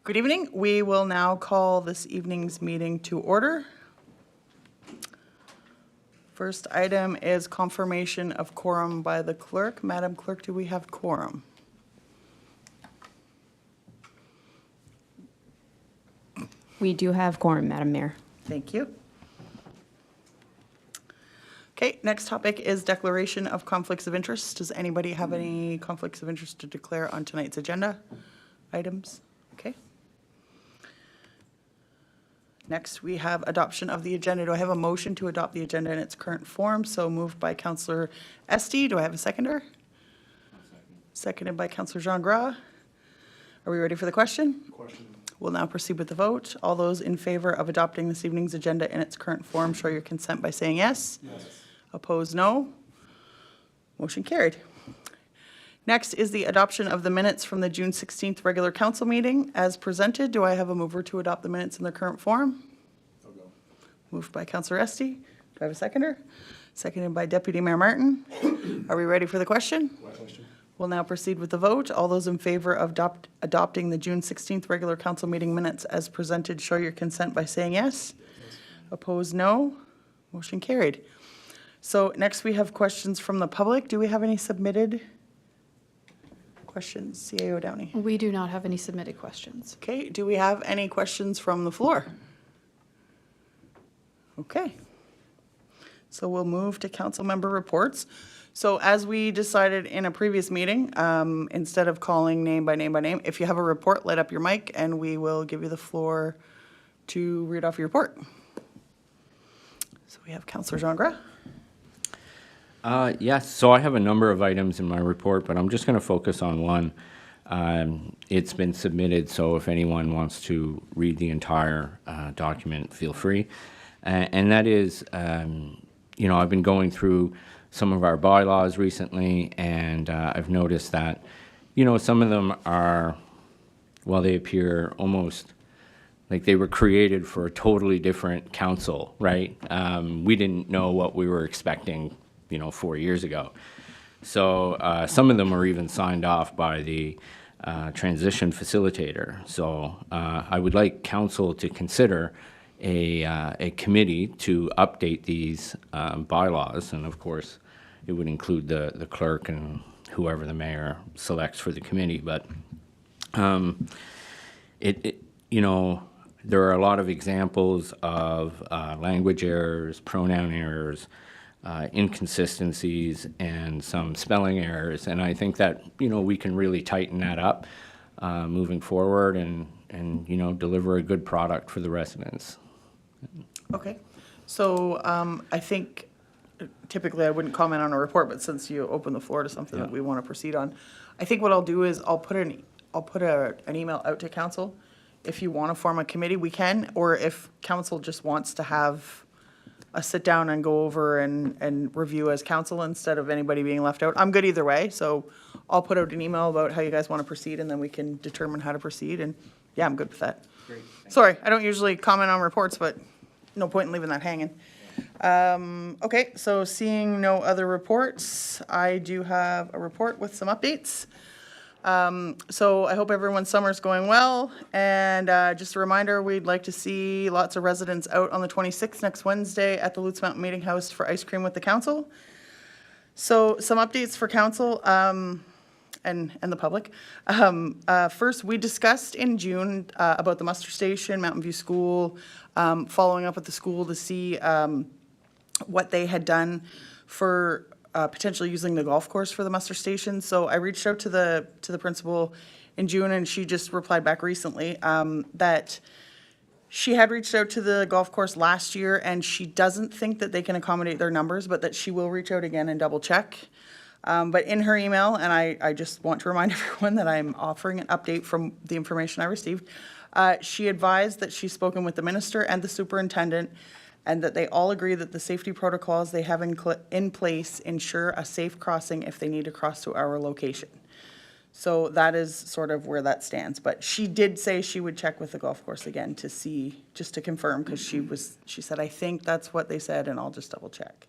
Good evening. We will now call this evening's meeting to order. First item is confirmation of quorum by the clerk. Madam Clerk, do we have quorum? We do have quorum, Madam Mayor. Thank you. Okay, next topic is declaration of conflicts of interest. Does anybody have any conflicts of interest to declare on tonight's agenda items? Okay. Next, we have adoption of the agenda. Do I have a motion to adopt the agenda in its current form? So moved by Councillor Esty. Do I have a seconder? Seconded by Councillor Jean Gras. Are we ready for the question? We'll now proceed with the vote. All those in favor of adopting this evening's agenda in its current form, show your consent by saying yes. Yes. Opposed, no. Motion carried. Next is the adoption of the minutes from the June 16th regular council meeting as presented. Do I have a mover to adopt the minutes in their current form? I'll go. Moved by Councillor Esty. Do I have a seconder? Seconded by Deputy Mayor Martin. Are we ready for the question? Question. We'll now proceed with the vote. All those in favor of adopting the June 16th regular council meeting minutes as presented, show your consent by saying yes. Yes. Opposed, no. Motion carried. So next we have questions from the public. Do we have any submitted questions? CAO Downey. We do not have any submitted questions. Okay, do we have any questions from the floor? Okay. So we'll move to council member reports. So as we decided in a previous meeting, instead of calling name by name by name, if you have a report, light up your mic and we will give you the floor to read off your report. So we have Councillor Jean Gras. Yes, so I have a number of items in my report, but I'm just going to focus on one. It's been submitted, so if anyone wants to read the entire document, feel free. And that is, you know, I've been going through some of our bylaws recently, and I've noticed that, you know, some of them are, well, they appear almost like they were created for a totally different council, right? We didn't know what we were expecting, you know, 4 years ago. So some of them are even signed off by the transition facilitator. So I would like council to consider a committee to update these bylaws, and of course it would include the clerk and whoever the mayor selects for the committee. But you know, there are a lot of examples of language errors, pronoun errors, inconsistencies, and some spelling errors, and I think that, you know, we can really tighten that up moving forward and you know, deliver a good product for the residents. Okay, so I think typically I wouldn't comment on a report, but since you opened the floor to something that we want to proceed on, I think what I'll do is I'll put an email out to council. If you want to form a committee, we can, or if council just wants to have a sit down and go over and review as council instead of anybody being left out. I'm good either way, so I'll put out an email about how you guys want to proceed, and then we can determine how to proceed, and yeah, I'm good with that. Great. Sorry, I don't usually comment on reports, but no point in leaving that hanging. Okay, so seeing no other reports, I do have a report with some updates. So I hope everyone's summer's going well, and just a reminder, we'd like to see lots of residents out on the 26th, next Wednesday, at the Lutz Mountain Meeting House for ice cream with the council. So some updates for council and the public. First, we discussed in June about the muster station, Mountain View School, following up with the school to see what they had done for potentially using the golf course for the muster station. So I reached out to the principal in June, and she just replied back recently that she had reached out to the golf course last year, and she doesn't think that they can accommodate their numbers, but that she will reach out again and double check. But in her email, and I just want to remind everyone that I'm offering an update from the information I received, she advised that she's spoken with the minister and the superintendent, and that they all agree that the safety protocols they have in place ensure a safe crossing if they need to cross to our location. So that is sort of where that stands. But she did say she would check with the golf course again to see, just to confirm, because she said, I think that's what they said, and I'll just double check.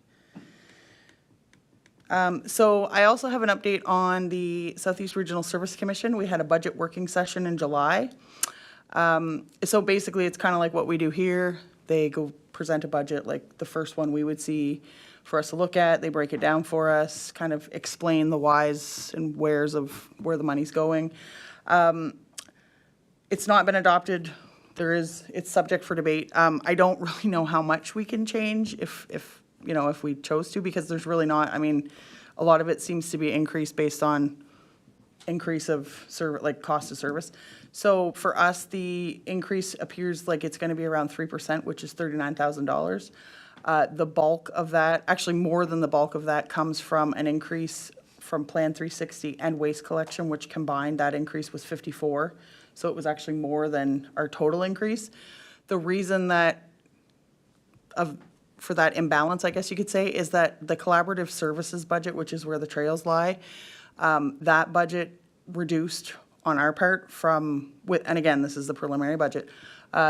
So I also have an update on the Southeast Regional Service Commission. We had a budget working session in July. So basically, it's kind of like what we do here. They go present a budget, like the first one we would see for us to look at. They break it down for us, kind of explain the whys and wheres of where the money's going. It's not been adopted. It's subject for debate. I don't really know how much we can change if we chose to, because there's really not, I mean, a lot of it seems to be increased based on increase of cost of service. So for us, the increase appears like it's gonna be around 3%, which is $39,000. The bulk of that, actually more than the bulk of that, comes from an increase from Plan 360 and waste collection, which combined, that increase was 54. So it was actually more than our total increase. The reason for that imbalance, I guess you could say, is that the collaborative services budget, which is where the trails lie, that budget reduced on our part and again, this is the preliminary budget.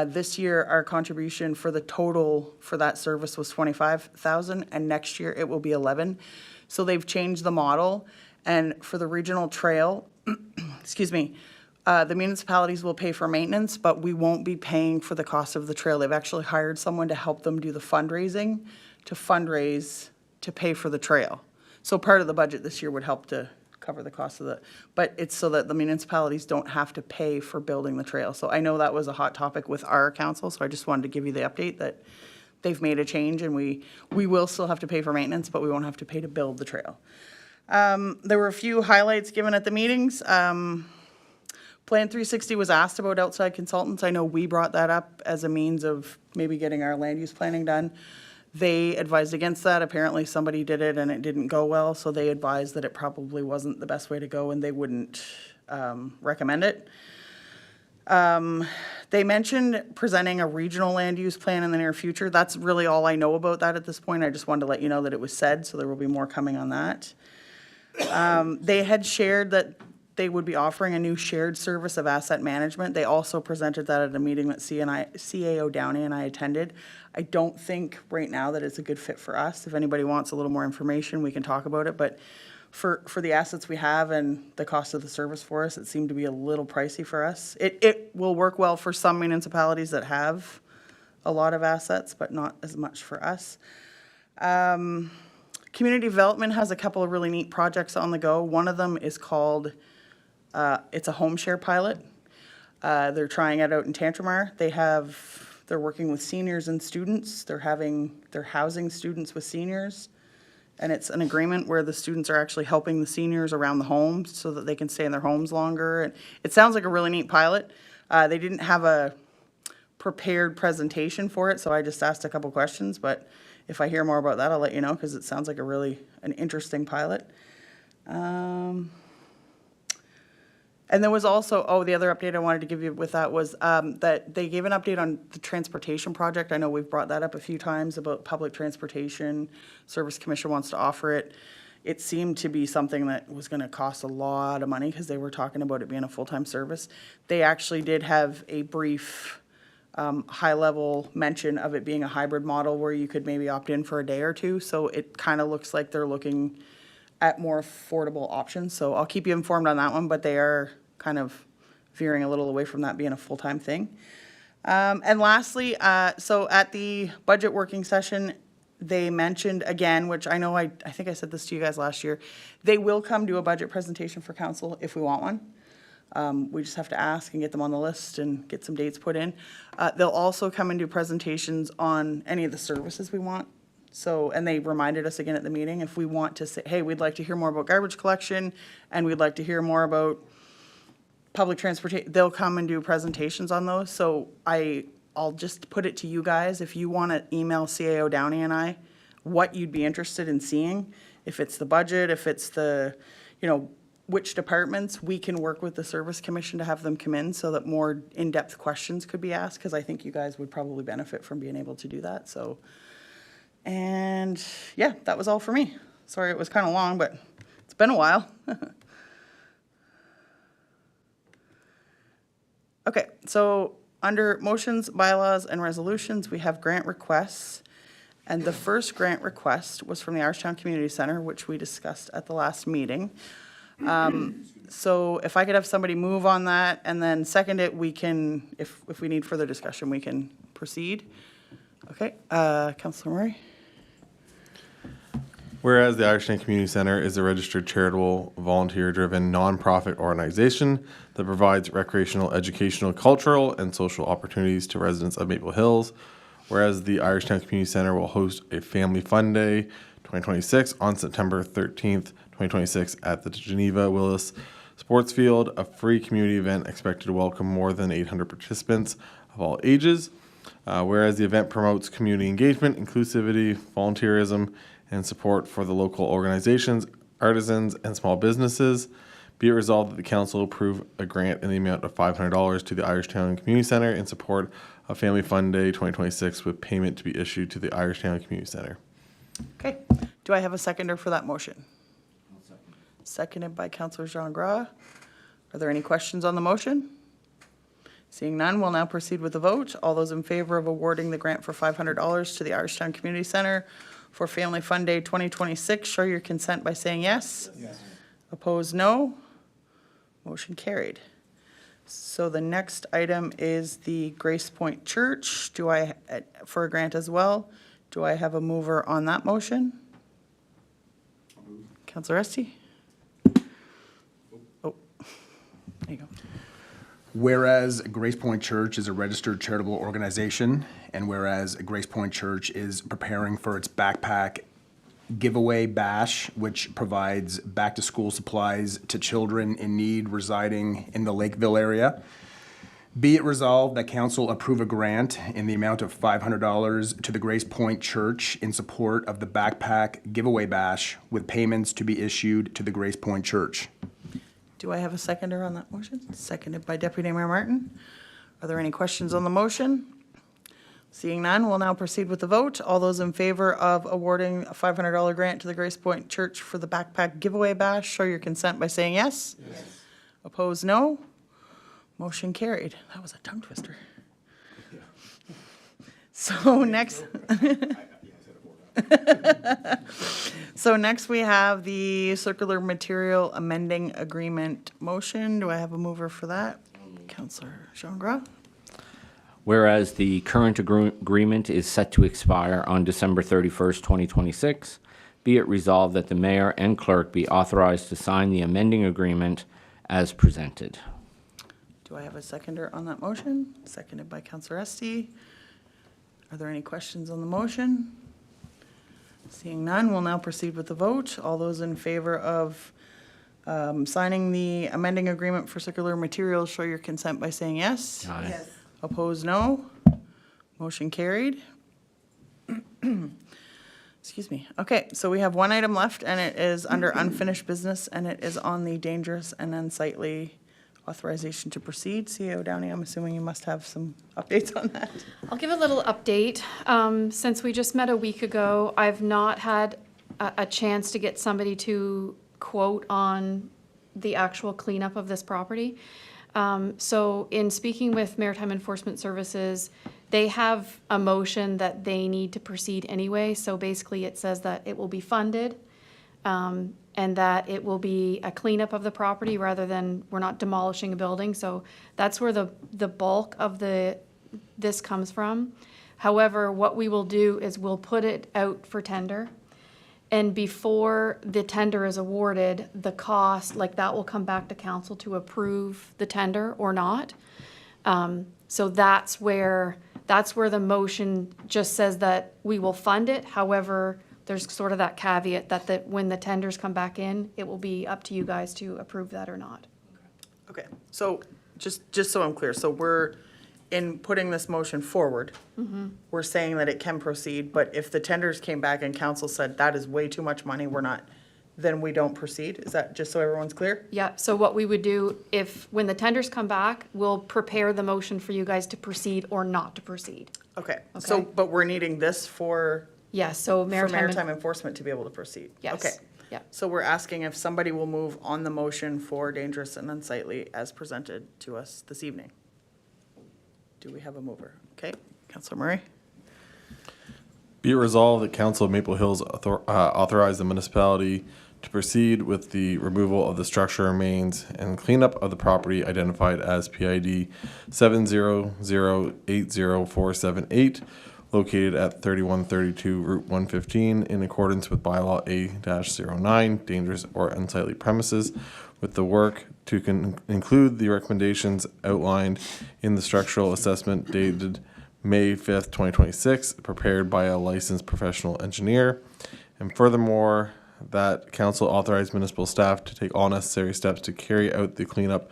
This year, our contribution for the total for that service was $25,000, and next year it will be $11,000. So they've changed the model, and for the regional trail, excuse me, the municipalities will pay for maintenance, but we won't be paying for the cost of the trail. They've actually hired someone to help them do the fundraising, to fundraise, to pay for the trail. So part of the budget this year would help to cover the cost of but it's so that the municipalities don't have to pay for building the trail. So I know that was a hot topic with our council, so I just wanted to give you the update that they've made a change, and we will still have to pay for maintenance, but we won't have to pay to build the trail. There were a few highlights given at the meetings. Plan 360 was asked about outside consultants. I know we brought that up as a means of maybe getting our land use planning done. They advised against that. Apparently somebody did it and it didn't go well, so they advised that it probably wasn't the best way to go and they wouldn't recommend it. They mentioned presenting a regional land use plan in the near future. That's really all I know about that at this point. I just wanted to let you know that it was said, so there will be more coming on that. They had shared that they would be offering a new shared service of asset management. They also presented that at a meeting that CAO Downey and I attended. I don't think right now that it's a good fit for us. If anybody wants a little more information, we can talk about it. But for the assets we have and the cost of the service for us, it seemed to be a little pricey for us. It will work well for some municipalities that have a lot of assets, but not as much for us. Community development has a couple of really neat projects on the go. One of them is called it's a home share pilot. They're trying it out in Tantramar. They're working with seniors and students. They're housing students with seniors. And it's an agreement where the students are actually helping the seniors around the homes so that they can stay in their homes longer. And it sounds like a really neat pilot. They didn't have a prepared presentation for it, so I just asked a couple questions. But if I hear more about that, I'll let you know, because it sounds like an interesting pilot. And there was also, the other update I wanted to give you with that was that they gave an update on the transportation project. I know we've brought that up a few times about public transportation. Service Commission wants to offer it. It seemed to be something that was going to cost a lot of money because they were talking about it being a full-time service. They actually did have a brief high-level mention of it being a hybrid model where you could maybe opt in for a day or two. So it kind of looks like they're looking at more affordable options. So I'll keep you informed on that one, but they are kind of veering a little away from that being a full-time thing. And lastly, so at the budget working session, they mentioned again, which I know I think I said this to you guys last year, they will come do a budget presentation for council if we want one. We just have to ask and get them on the list and get some dates put in. They'll also come and do presentations on any of the services we want. So, and they reminded us again at the meeting, if we want to say, hey, we'd like to hear more about garbage collection and we'd like to hear more about public transportation, they'll come and do presentations on those. So I'll just put it to you guys, if you want to email CAO Downey and I what you'd be interested in seeing, if it's the budget, if it's the, which departments, we can work with the Service Commission to have them come in so that more in-depth questions could be asked, because I think you guys would probably benefit from being able to do that. So, and yeah, that was all for me. Sorry it was kind of long, but it's been a while. Okay, so under motions, bylaws, and resolutions, we have grant requests. And the first grant request was from the Irishtown Community Center, which we discussed at the last meeting. So if I could have somebody move on that and then second it, we can, if we need further discussion, we can proceed. Okay, Councillor Murray? Whereas the Irishtown Community Center is a registered charitable, volunteer-driven, nonprofit organization that provides recreational, educational, cultural, and social opportunities to residents of Maple Hills. Whereas the Irishtown Community Center will host a Family Fun Day 2026 on September 13th, 2026 at the Geneva Willis Sports Field, a free community event expected to welcome more than 800 participants of all ages. Whereas the event promotes community engagement, inclusivity, volunteerism, and support for the local organizations, artisans, and small businesses. Be it resolved that the council approve a grant in the amount of $500 to the Irishtown Community Center in support of Family Fun Day 2026 with payment to be issued to the Irishtown Community Center. Okay, do I have a seconder for that motion? Seconded by Councillor Jean Gras. Are there any questions on the motion? Seeing none, we'll now proceed with the vote. All those in favor of awarding the grant for $500 to the Irishtown Community Center for Family Fun Day 2026, show your consent by saying yes. Yes. Opposed, no. Motion carried. So the next item is the Grace Point Church. For a grant as well, do I have a mover on that motion? Councillor Esty? Oh, there you go. Whereas Grace Point Church is a registered charitable organization, and whereas Grace Point Church is preparing for its backpack giveaway bash, which provides back-to-school supplies to children in need residing in the Lakeville area, be it resolved that council approve a grant in the amount of $500 to the Grace Point Church in support of the backpack giveaway bash with payments to be issued to the Grace Point Church. Do I have a seconder on that motion? Seconded by Deputy Mayor Martin. Are there any questions on the motion? Seeing none, we'll now proceed with the vote. All those in favor of awarding a $500 grant to the Grace Point Church for the backpack giveaway bash, show your consent by saying yes. Yes. Opposed, no. Motion carried. That was a tongue twister. Yeah. So next. So next we have the circular material amending agreement motion. Do I have a mover for that? Councillor Jean Gras. Whereas the current agreement is set to expire on December 31st, 2026, be it resolved that the mayor and clerk be authorized to sign the amending agreement as presented. Do I have a seconder on that motion? Seconded by Councillor Esty. Are there any questions on the motion? Seeing none, we'll now proceed with the vote. All those in favor of signing the amending agreement for circular materials, show your consent by saying yes. Aye. Yes. Opposed, no. Motion carried. Excuse me. Okay, so we have one item left, and it is under unfinished business, and it is on the dangerous and unsightly authorization to proceed. CEO Downey, I'm assuming you must have some updates on that. I'll give a little update. Since we just met a week ago, I've not had a chance to get somebody to quote on the actual cleanup of this property. So in speaking with Maritime Enforcement Services, they have a motion that they need to proceed anyway. So basically it says that it will be funded and that it will be a cleanup of the property rather than we're not demolishing a building. So that's where the bulk of this comes from. However, what we will do is we'll put it out for tender. And before the tender is awarded, the cost, like that will come back to council to approve the tender or not. So that's where the motion just says that we will fund it. However, there's sort of that caveat that when the tenders come back in, it will be up to you guys to approve that or not. Okay, so just so I'm clear, so we're, in putting this motion forward, we're saying that it can proceed, but if the tenders came back and council said that is way too much money, then we don't proceed? Is that just so everyone's clear? Yeah, so what we would do, when the tenders come back, we'll prepare the motion for you guys to proceed or not to proceed. Okay, so, Okay. but we're needing this for Yes, so maritime enforcement to be able to proceed? Yes. Okay. Yeah. So we're asking if somebody will move on the motion for dangerous and unsightly as presented to us this evening. Do we have a mover? Okay, Councillor Murray. Be it resolved that Council of Maple Hills authorize the municipality to proceed with the removal of the structure remains and cleanup of the property identified as PID 700-80478, located at 3132 Route 115, in accordance with bylaw A-09, dangerous or unsightly premises, with the work to include the recommendations outlined in the structural assessment dated May 5th, 2026, prepared by a licensed professional engineer. And furthermore, that council authorize municipal staff to take all necessary steps to carry out the cleanup,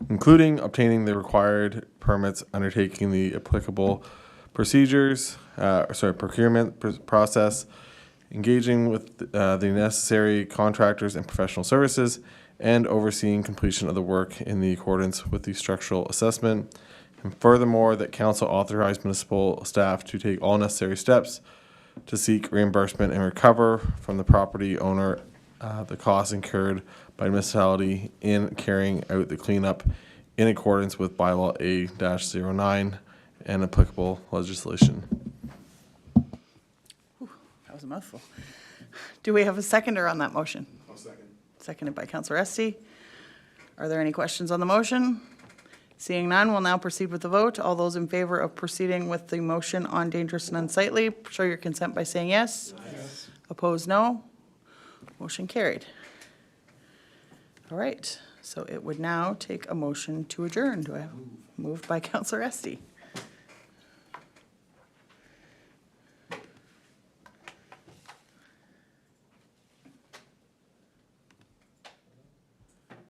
including obtaining the required permits, undertaking the applicable procedures, procurement process, engaging with the necessary contractors and professional services, and overseeing completion of the work in the accordance with the structural assessment. And furthermore, that council authorize municipal staff to take all necessary steps to seek reimbursement and recover from the property owner the costs incurred by the municipality in carrying out the cleanup in accordance with bylaw A-09 and applicable legislation. That was a mouthful. Do we have a seconder on that motion? I'll second. Seconded by Councillor Esty. Are there any questions on the motion? Seeing none, we'll now proceed with the vote. All those in favor of proceeding with the motion on dangerous and unsightly, show your consent by saying yes. Yes. Opposed, no. Motion carried. All right, so it would now take a motion to adjourn. Do I have moved by Councillor Esty?